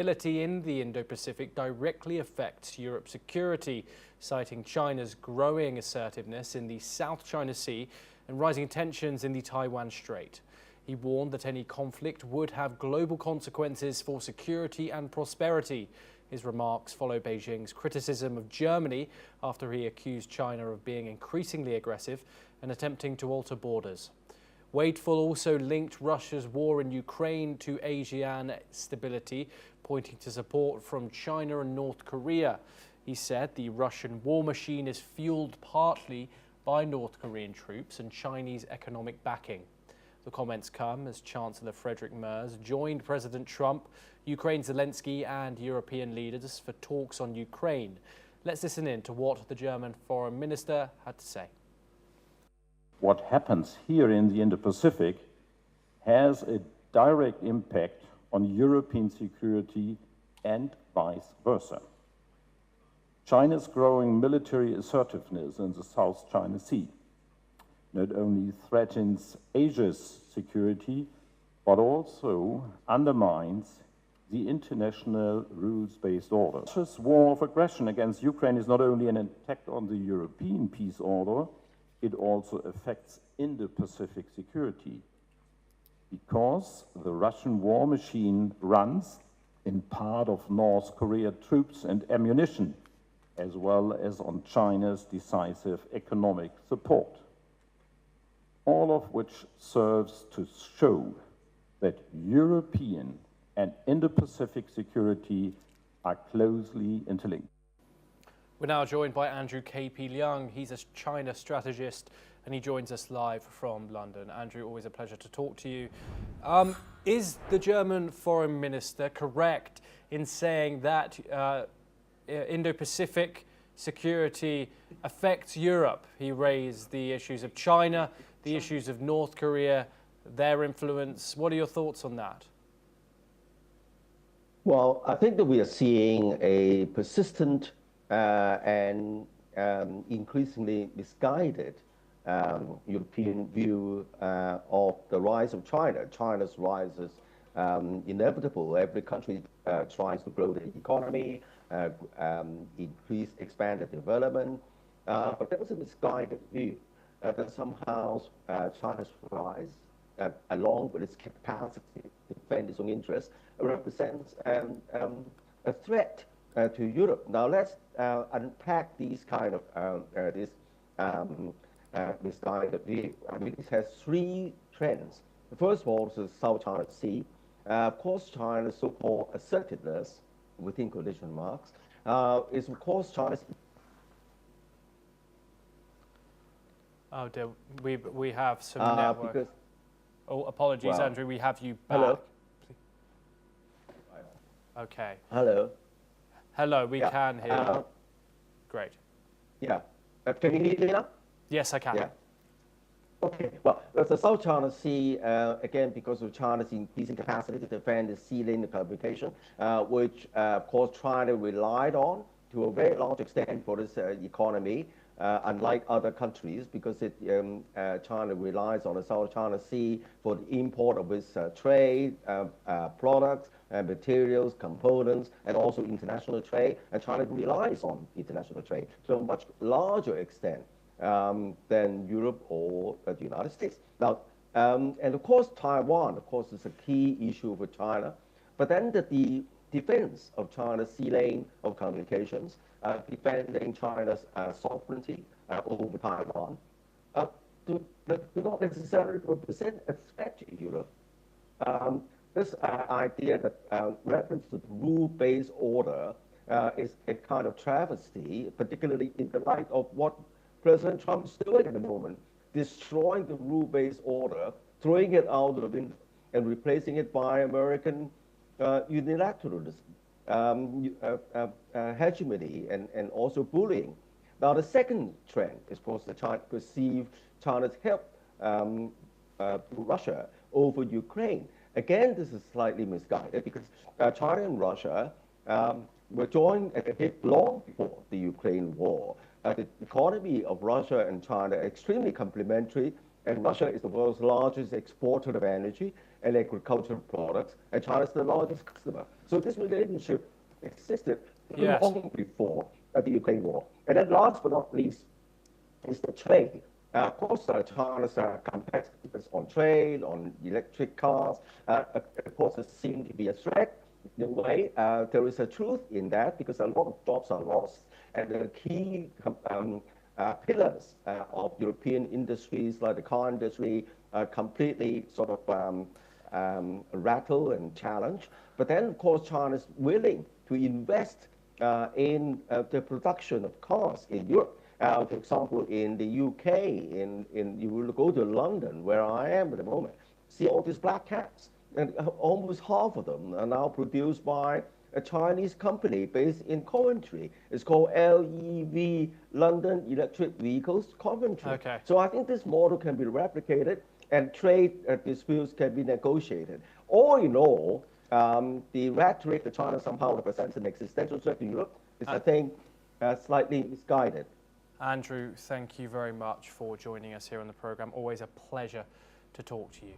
Instability in the Indo-Pacific directly affects Europe's security, citing China's growing assertiveness in the South China Sea and rising tensions in the Taiwan Strait. He warned that any conflict would have global consequences for security and prosperity. His remarks follow Beijing's criticism of Germany after he accused China of being increasingly aggressive and attempting to alter borders. Wadephul also linked Russia's war in Ukraine to Asian stability, pointing to support from China and North Korea. He said the Russian war machine is fueled partly by North Korean troops and Chinese economic backing. The comments come as Chancellor Friedrich Merz joined President Trump, Ukraine Zelensky and European leaders for talks on Ukraine. Let's listen in to what the German Foreign Minister had to say. What happens here in the Indo-Pacific has a direct impact on European security and vice versa. China's growing military assertiveness in the South China Sea not only threatens Asia's security, but also undermines the international rules-based order. Russia's war of aggression against Ukraine is not only an attack on the European peace order, it also affects Indo-Pacific security, because the Russian war machine runs in part of North Korea troops and ammunition, as well as on China's decisive economic support. All of which serves to show that European and Indo-Pacific security are closely interlinked. We're now joined by Andrew K.P. Leung. He's a China strategist and he joins us live from London. Andrew, always a pleasure to talk to you. Is the German Foreign Minister correct in saying that Indo-Pacific security affects Europe? He raised the issues of China, the issues of North Korea, their influence. What are your thoughts on that? Well, I think that we are seeing a persistent and increasingly misguided European view of the rise of China. China's rise is inevitable. Every country tries to grow the economy, expand the development, but there was a misguided view that somehow China's rise, along with its capacity to defend its own interests, represents a threat to Europe. Now let's unpack these kind of misguided view. I mean, it has three trends. First of all, is the South China Sea. Of course, China's so-called assertiveness, within quotation marks, is of course China's. Oh dear, we have some network. Oh, apologies, well, Andrew, we have you back. Hello. Okay. Hello. Hello, we can hear you. Great. Yeah. Can you hear me now? Yes, I can. Yeah. Okay. Well, the South China Sea, again, because of China's increasing capacity to defend the sea lane communication, which, of course, China relied on to a very large extent for its economy, unlike other countries, because China relies on the South China Sea for the import of its trade, products, materials, components, and also international trade. And China relies on international trade to a much larger extent than Europe or the United States. Now, and of course, Taiwan, of course, is a key issue for China. But then the defense of China's sea lane of communications, defending China's sovereignty over Taiwan, do not necessarily represent a threat to Europe. This idea that reference to the rule-based order is a kind of travesty, particularly in the light of what President Trump is doing at the moment, destroying the rule-based order, throwing it out of the window, and replacing it by American unilateralism, hegemony, and also bullying. Now, the second trend is, of course, perceive China's help to Russia over Ukraine. Again, this is slightly misguided because China and Russia were joined at the hip long before the Ukraine war. The economy of Russia and China are extremely complementary, And Russia is the world's largest exporter of energy and agricultural products, and China is the largest customer. So this relationship existed Yes. long before the Ukraine war. And then last but not least is the trade. Of course, China's competitiveness on trade, on electric cars, of course, it seems to be a threat. In a way, there is a truth in that because a lot of jobs are lost. And the key pillars of European industries, like the car industry, are completely sort of rattled and challenged. But then, of course, China is willing to invest in the production of cars in Europe. For example, in the UK, you will go to London, where I am at the moment, see all these black cabs, and almost half of them are now produced by a Chinese company based in Coventry. It's called LEV, London Electric Vehicles Coventry. Okay. So I think this model can be replicated and trade disputes can be negotiated. All in all, the rhetoric that China somehow represents an existential threat to Europe is, I think, slightly misguided. Andrew, thank you very much for joining us here on the programme. Always a pleasure to talk to you.